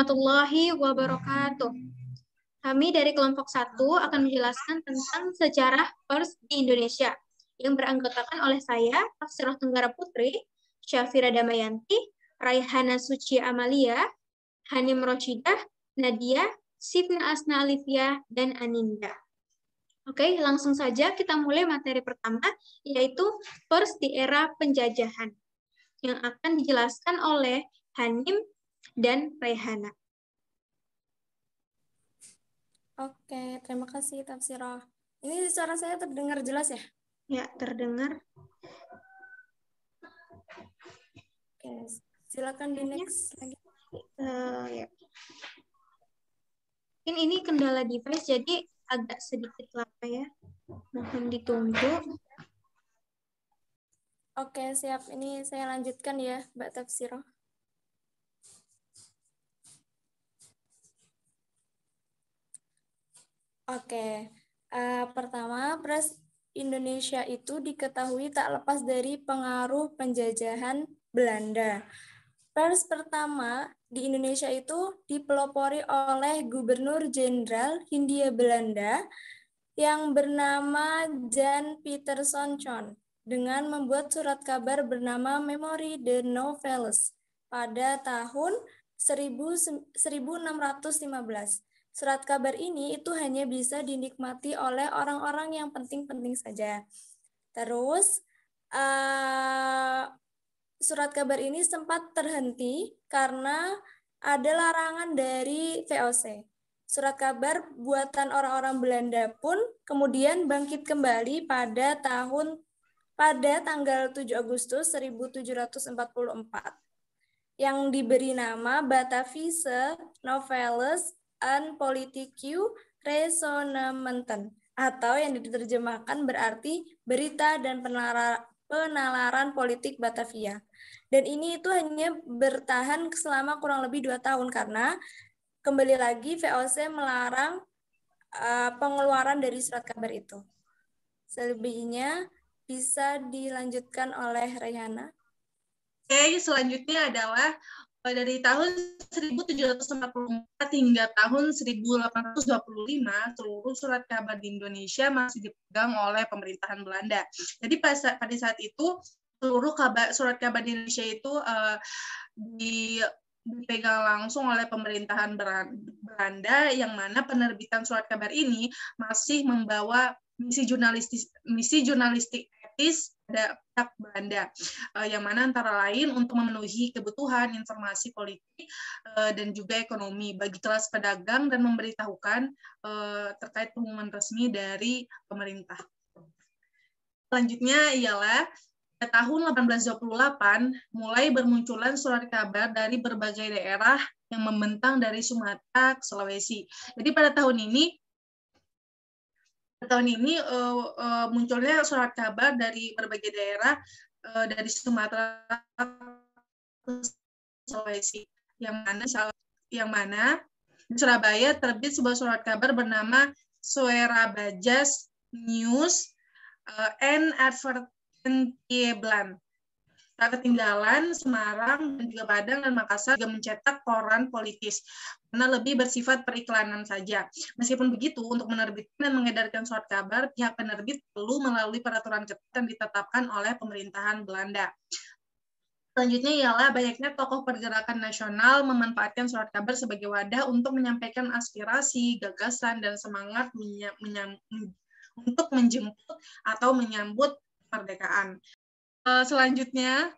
warahmatullahi wabarakatuh. Kami dari kelompok 1 akan menjelaskan tentang sejarah pers di Indonesia yang beranggotakan oleh saya, Tafsirah Tenggara Putri, Syafira Damayanti, Raihana Suci Amalia, Hanim Roshidah, Nadia, Sifna Asna Alifia, dan Aninda. Oke, langsung saja kita mulai materi pertama, yaitu pers di era penjajahan, yang akan dijelaskan oleh Hanim dan Raihana. Oke, terima kasih Tafsirah. Ini suara saya terdengar jelas ya? Ya, terdengar. Oke, silakan di next lagi. Ya. Mungkin ini kendala device, jadi agak sedikit lama ya. Mohon ditunggu. Oke, siap. Ini saya lanjutkan ya, Mbak Tafsirah. Oke, pertama, pers Indonesia itu diketahui tak lepas dari pengaruh penjajahan Belanda. Pers pertama di Indonesia itu dipelopori oleh Gubernur Jenderal Hindia Belanda yang bernama Jan Pieterszoon Coen dengan membuat surat kabar bernama Memorie de Novalis pada tahun 1615. Surat kabar ini itu hanya bisa dinikmati oleh orang-orang yang penting-penting saja. Terus, surat kabar ini sempat terhenti karena ada larangan dari VOC. Surat kabar buatan orang-orang Belanda pun kemudian bangkit kembali pada tanggal 7 Agustus 1744 yang diberi nama Batavische Noveles en Politieke Resonementen, atau yang diterjemahkan berarti berita dan penalaran politik Batavia. Dan ini itu hanya bertahan selama kurang lebih 2 tahun karena kembali lagi VOC melarang pengeluaran dari surat kabar itu. Selebihnya bisa dilanjutkan oleh Raihana. Oke, selanjutnya adalah dari tahun 1744 hingga tahun 1825, seluruh surat kabar di Indonesia masih dipegang oleh pemerintahan Belanda. Jadi pada saat itu, seluruh surat kabar di Indonesia itu dipegang langsung oleh pemerintahan Belanda, yang mana penerbitan surat kabar ini masih membawa misi jurnalistik etis pada pihak Belanda, yang mana antara lain untuk memenuhi kebutuhan informasi politik dan juga ekonomi bagi kelas pedagang dan memberitahukan terkait pengumuman resmi dari pemerintah. Selanjutnya ialah pada tahun 1828 mulai bermunculan surat kabar dari berbagai daerah yang membentang dari Sumatera ke Sulawesi. Jadi pada tahun ini munculnya surat kabar dari berbagai daerah dari Sumatera ke Sulawesi, yang mana di Surabaya terbit sebuah surat kabar bernama Suerabajas News and Advertentieblad. Tak ketinggalan, Semarang dan juga Padang dan Makassar juga mencetak koran politis karena lebih bersifat periklanan saja. Meskipun begitu, untuk menerbitkan dan mengedarkan surat kabar, pihak penerbit perlu melalui peraturan ketat yang ditetapkan oleh pemerintahan Belanda. Selanjutnya ialah banyaknya tokoh pergerakan nasional memanfaatkan surat kabar sebagai wadah untuk menyampaikan aspirasi, gagasan, dan semangat untuk menjemput atau menyambut kemerdekaan. Selanjutnya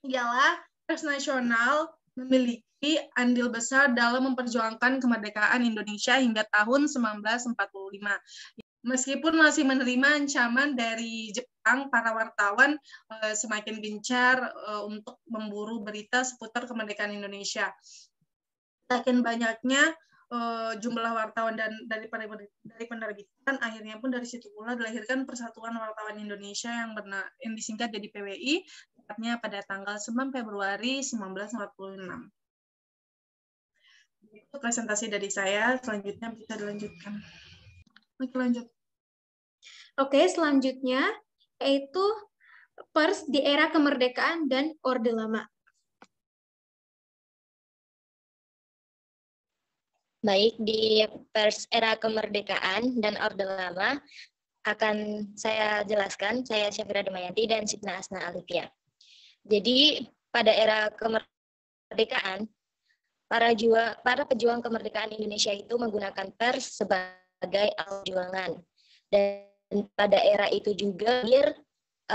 ialah pers nasional memiliki andil besar dalam memperjuangkan kemerdekaan Indonesia hingga tahun 1945. Meskipun masih menerima ancaman dari Jepang, para wartawan semakin gencar untuk memburu berita seputar kemerdekaan Indonesia. Semakin banyaknya jumlah wartawan dan dari penerbitan, akhirnya pun dari situ pula dilahirkan Persatuan Wartawan Indonesia yang disingkat jadi PWI, tepatnya pada tanggal 9 Februari 1946. Itu presentasi dari saya, selanjutnya bisa dilanjutkan. Oke, lanjut. Oke, selanjutnya yaitu pers di era kemerdekaan dan Orde Lama. Baik, di pers era kemerdekaan dan Orde Lama akan saya jelaskan. Saya Syafira Damayanti dan Sitna Asna Alifia. Jadi pada era kemerdekaan, para pejuang kemerdekaan Indonesia itu menggunakan pers sebagai alat perjuangan. Dan pada era itu juga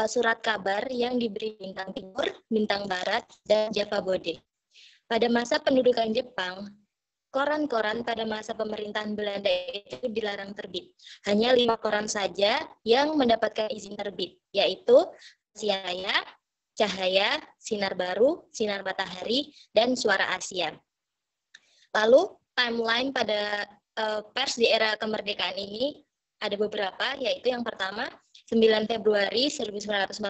surat kabar yang diberi bintang timur, bintang barat, dan Java Bode. Pada masa pendudukan Jepang, koran-koran pada masa pemerintahan Belanda itu dilarang terbit. Hanya 5 koran saja yang mendapatkan izin terbit, yaitu Siaya, Cahaya, Sinar Baru, Sinar Matahari, dan Suara Asia. Lalu timeline pada pers di era kemerdekaan ini ada beberapa, yaitu yang pertama, 9 Februari 1946,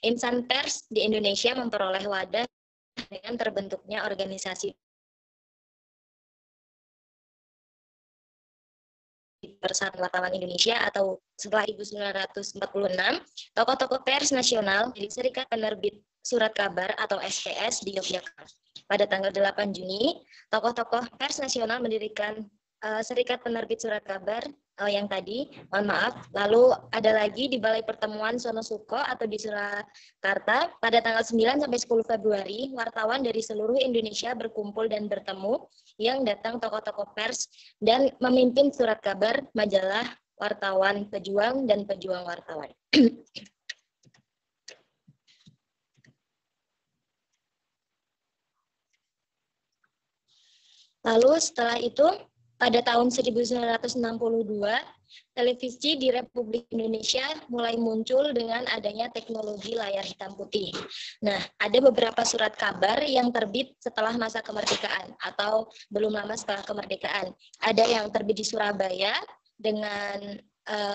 insan pers di Indonesia memperoleh wadah dengan terbentuknya organisasi Persatuan Wartawan Indonesia atau setelah 1946, tokoh-tokoh pers nasional dari Serikat Penerbit Surat Kabar atau SPS di Yogyakarta. Pada tanggal 8 Juni, tokoh-tokoh pers nasional mendirikan Serikat Penerbit Surat Kabar yang tadi, mohon maaf. Lalu ada lagi di Balai Pertemuan Sonosuko atau di Surakarta pada tanggal 9 sampai 10 Februari, wartawan dari seluruh Indonesia berkumpul dan bertemu yang datang tokoh-tokoh pers dan memimpin surat kabar, majalah, wartawan pejuang, dan pejuang wartawan. Lalu setelah itu, pada tahun 1962, televisi di Republik Indonesia mulai muncul dengan adanya teknologi layar hitam putih. Nah, ada beberapa surat kabar yang terbit setelah masa kemerdekaan atau belum lama setelah kemerdekaan. Ada yang terbit di Surabaya dengan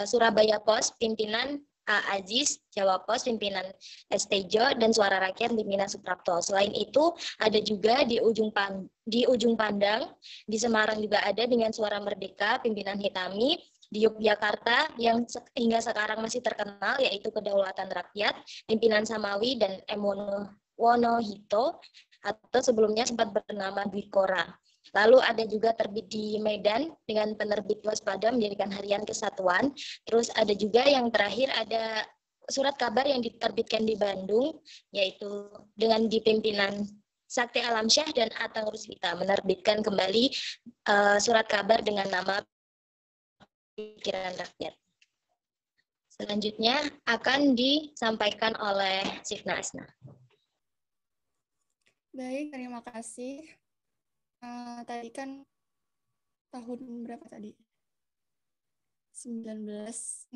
Surabaya Post, pimpinan A. Aziz, Jawa Post, pimpinan S. Tejo, dan Suara Rakyat, pimpinan Suprapto. Selain itu, ada juga di Ujung Pandang, di Semarang juga ada dengan Suara Merdeka, pimpinan Hitami, di Yogyakarta yang hingga sekarang masih terkenal, yaitu Kedaulatan Rakyat, pimpinan Samawi, dan Wonohito, atau sebelumnya sempat bernama Dwi Kora. Lalu ada juga terbit di Medan dengan penerbit Waspada menjadikan Harian Kesatuan. Terus ada juga yang terakhir ada surat kabar yang diterbitkan di Bandung, yaitu dengan dipimpinan Sakti Alamsyah dan Atang Rusvita menerbitkan kembali surat kabar dengan nama Pikiran Rakyat. Selanjutnya akan disampaikan oleh Sifna Asna. Baik, terima kasih. Tadi kan tahun berapa tadi? 1960.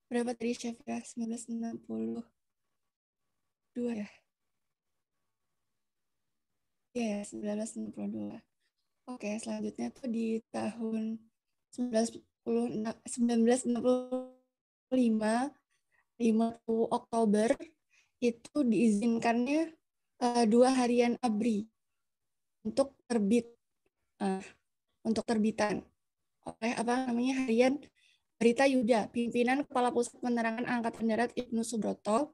Berapa tadi, Chef ya? 1962 ya? Iya, 1962. Oke, selanjutnya tuh di tahun 1965, 50 Oktober, itu diizinkannya 2 harian ABRI untuk terbitan oleh Harian Berita Yuda, pimpinan Kepala Pusat Penerangan Angkatan Darat Ibnu Subroto,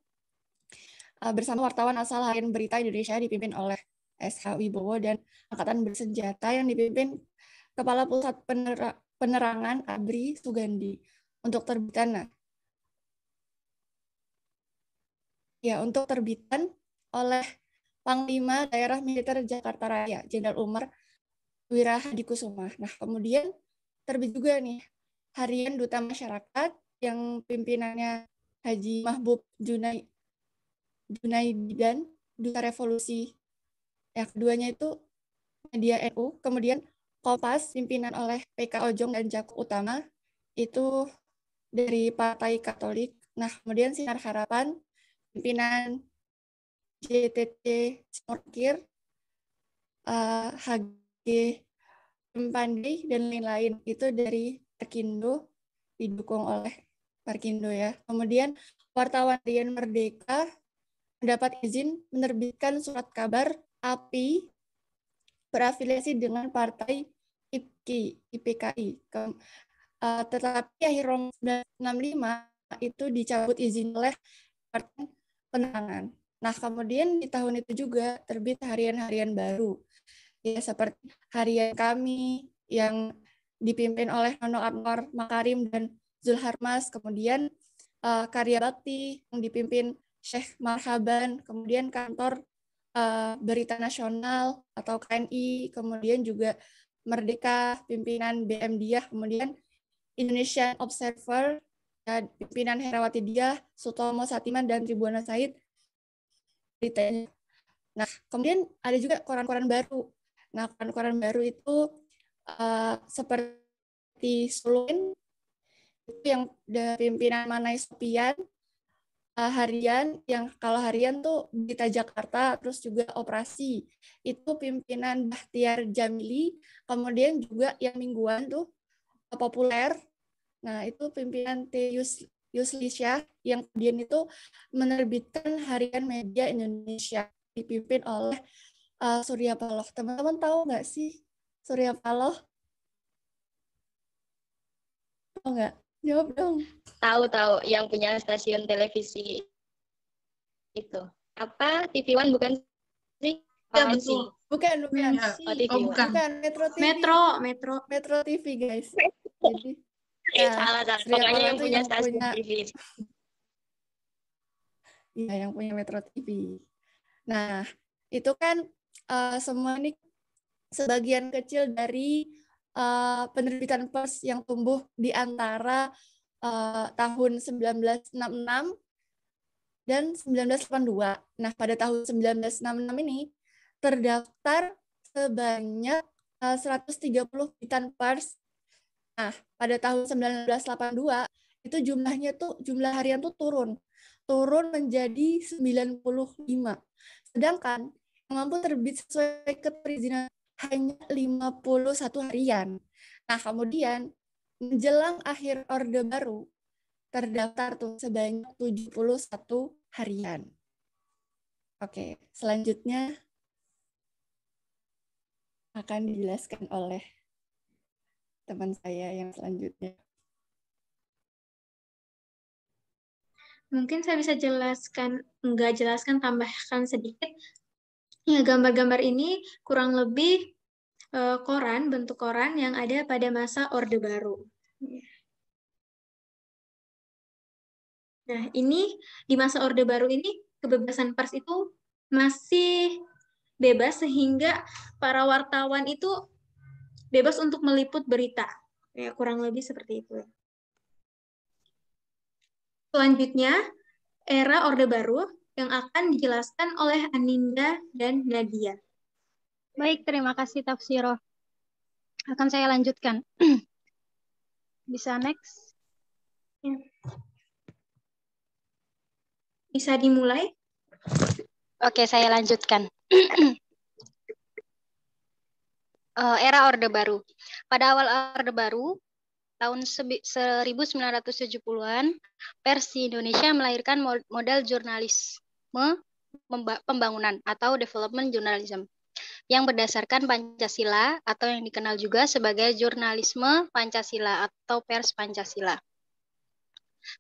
bersama wartawan asal Harian Berita Indonesia dipimpin oleh S.H. Wibowo dan Angkatan Bersenjata yang dipimpin Kepala Pusat Penerangan ABRI Sugandi untuk terbitan. Untuk terbitan oleh Panglima Daerah Militer Jakarta Raya, Jenderal Umar Wirahadikusuma. Nah, kemudian terbit juga nih Harian Duta Masyarakat yang pimpinannya Haji Mahbub Junaidan, Duta Revolusi. Yang keduanya itu Media NU. Kemudian Kompas, pimpinan oleh PK Ojong dan Jakub Utama, itu dari Partai Katolik. Nah, kemudian Sinar Harapan, pimpinan JTT Smorkir, HG Pandey, dan lain-lain. Itu dari Parkindo, didukung oleh Parkindo ya. Kemudian wartawan Harian Merdeka mendapat izin menerbitkan surat kabar API berafiliasi dengan Partai IPKI. Tetapi akhir 1965 itu dicabut izin oleh Partai Penerangan. Nah, kemudian di tahun itu juga terbit harian-harian baru. Ya, seperti Harian Kami yang dipimpin oleh Nono Anwar Makarim dan Zulharmas, kemudian Karya Bakti yang dipimpin Syekh Marhaban, kemudian Kantor Berita Nasional atau KNI, kemudian juga Merdeka, pimpinan BM Diah, kemudian Indonesian Observer, pimpinan Herawati Diah, Sutomo Satiman, dan Tribhuwana Said. Nah, kemudian ada juga koran-koran baru. Nah, koran-koran baru itu seperti Sulin, itu yang pimpinan Manai Sopian, Harian, yang kalau Harian tuh Berita Jakarta, terus juga Operasi, itu pimpinan Bahtiar Jamili, kemudian juga yang mingguan tuh Populer, nah itu pimpinan T. Yuslisya, yang kemudian itu menerbitkan Harian Media Indonesia, dipimpin oleh Surya Paloh. Teman-teman tahu nggak sih Surya Paloh? Tahu nggak? Jawab dong. Tahu yang punya stasiun televisi itu. Apa? TV One bukan sih? Ya, Oh, betul. Bukan. Ya. Oh, TV One. bukan. Bukan, Metro TV. Metro TV, guys. Jadi, salah. Surya Pokoknya Paloh yang itu punya stasiun TV. Iya, yang punya Metro TV. Nah, itu kan semua ini sebagian kecil dari penerbitan pers yang tumbuh di antara tahun 1966 dan 1982. Nah, pada tahun 1966 ini terdaftar sebanyak 130 terbitan pers. Nah, pada tahun 1982 itu jumlah harian tuh turun menjadi 95. Sedangkan yang mampu terbit sesuai perizinan hanya 51 harian. Nah, kemudian menjelang akhir Orde Baru terdaftar tuh sebanyak 71 harian. Oke, selanjutnya akan dijelaskan oleh teman saya yang selanjutnya. Mungkin saya bisa tambahkan sedikit. Ya, gambar-gambar ini kurang lebih bentuk koran yang ada pada masa Orde Baru. Nah, ini di masa Orde Baru ini kebebasan pers itu masih bebas sehingga para wartawan itu bebas untuk meliput berita. Ya, kurang lebih seperti itu. Selanjutnya, era Orde Baru yang akan dijelaskan oleh Aninda dan Nadia. Baik, terima kasih Tafsiro. Akan saya lanjutkan. Bisa next? Ya. Bisa dimulai? Oke, saya lanjutkan. Era Orde Baru. Pada awal Orde Baru, tahun 1970-an, pers di Indonesia melahirkan model jurnalisme pembangunan atau development journalism yang berdasarkan Pancasila atau yang dikenal juga sebagai jurnalisme Pancasila atau pers Pancasila.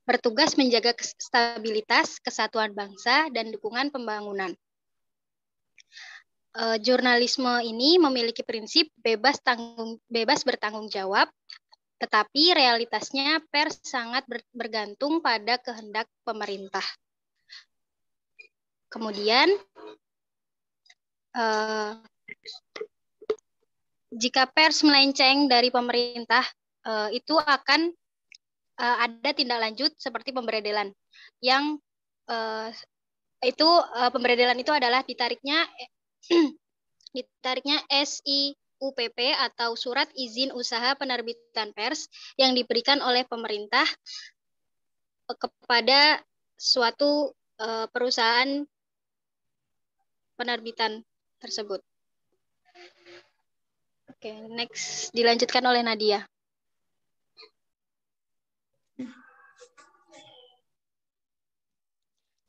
Bertugas menjaga stabilitas, kesatuan bangsa, dan dukungan pembangunan. Jurnalisme ini memiliki prinsip bebas bertanggung jawab, tetapi realitasnya pers sangat bergantung pada kehendak pemerintah. Kemudian, jika pers melenceng dari pemerintah, itu akan ada tindak lanjut seperti pemberedelan yang pemberedelan itu adalah ditariknya SIUPP atau Surat Izin Usaha Penerbitan Pers yang diberikan oleh pemerintah kepada suatu perusahaan penerbitan tersebut. Oke, next dilanjutkan oleh Nadia.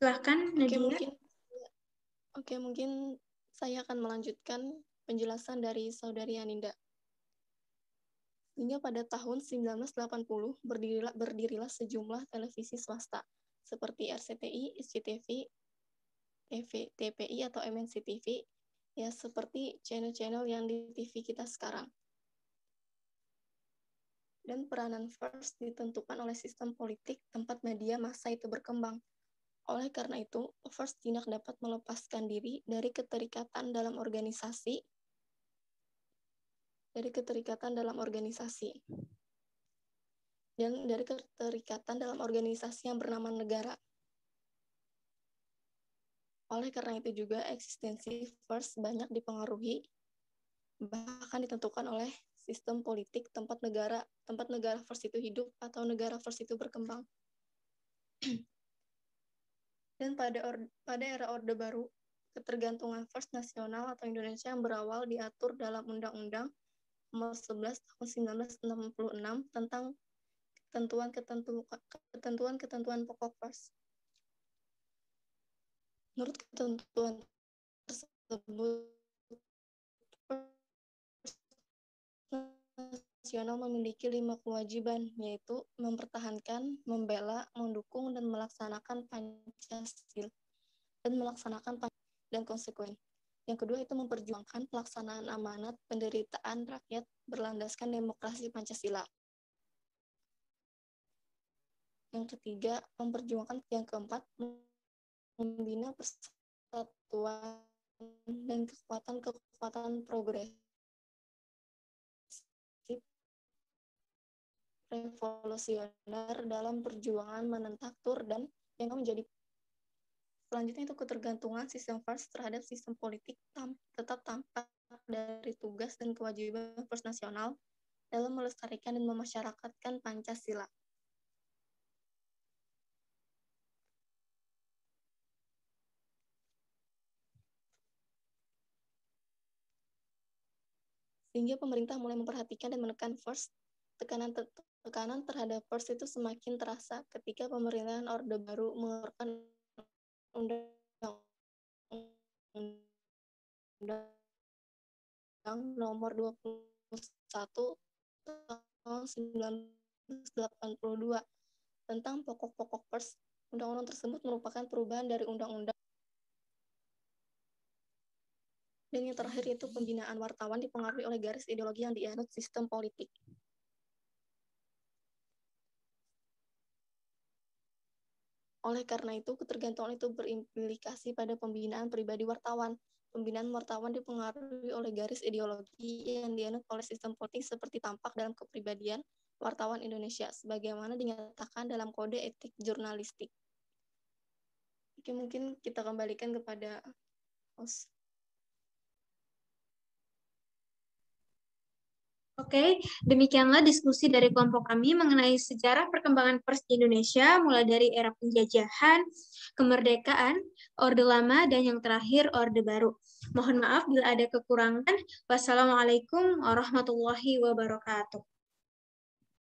Silahkan, Nadia. Mungkin saya akan melanjutkan penjelasan dari Saudari Aninda. Hingga pada tahun 1980 berdirilah sejumlah televisi swasta seperti RCTI, SCTV, TVI atau MNC TV Ya, seperti channel-channel yang di TV kita sekarang. Dan peranan first ditentukan oleh sistem politik tempat media massa itu berkembang. Oleh karena itu, first tidak dapat melepaskan diri dari keterikatan dalam organisasi dan dari keterikatan dalam organisasi yang bernama negara. Oleh karena itu juga eksistensi first banyak dipengaruhi, bahkan ditentukan oleh sistem politik tempat negara first itu hidup atau negara first itu berkembang. Dan pada era Orde Baru, ketergantungan first nasional atau Indonesia yang berawal diatur dalam Undang-Undang Nomor 11 Tahun 1966 tentang ketentuan pokok first. Menurut ketentuan tersebut, nasional memiliki 5 kewajiban, yaitu mempertahankan, membela, mendukung, dan melaksanakan Pancasila dan konsekuen. Yang kedua itu memperjuangkan pelaksanaan amanat penderitaan rakyat berlandaskan demokrasi Pancasila. Yang ketiga, memperjuangkan. Yang keempat, membina persatuan dan kekuatan progresif revolusioner dalam perjuangan menentaktur dan yang menjadi. Selanjutnya itu ketergantungan sistem first terhadap sistem politik tetap tampak dari tugas dan kewajiban first nasional dalam melestarikan dan memasyarakatkan Pancasila. Sehingga pemerintah mulai memperhatikan dan menekan first. Tekanan terhadap first itu semakin terasa ketika pemerintahan Orde Baru mengeluarkan Undang-Undang Nomor 21 Tahun 1982 tentang pokok-pokok first. Undang-undang tersebut merupakan perubahan dari undang-undang. Dan yang terakhir itu pembinaan wartawan dipengaruhi oleh garis ideologi yang dianut sistem politik. Oleh karena itu, ketergantungan itu berimplikasi pada pembinaan pribadi wartawan. Pembinaan wartawan dipengaruhi oleh garis ideologi yang dianut oleh sistem politik seperti tampak dalam kepribadian wartawan Indonesia, sebagaimana dinyatakan dalam Kode Etik Jurnalistik. Oke, mungkin kita kembalikan kepada host. Oke, demikianlah diskusi dari kelompok kami mengenai sejarah perkembangan pers di Indonesia, mulai dari era penjajahan, kemerdekaan, Orde Lama, dan yang terakhir Orde Baru. Mohon maaf bila ada kekurangan. Wassalamualaikum warahmatullahi wabarakatuh.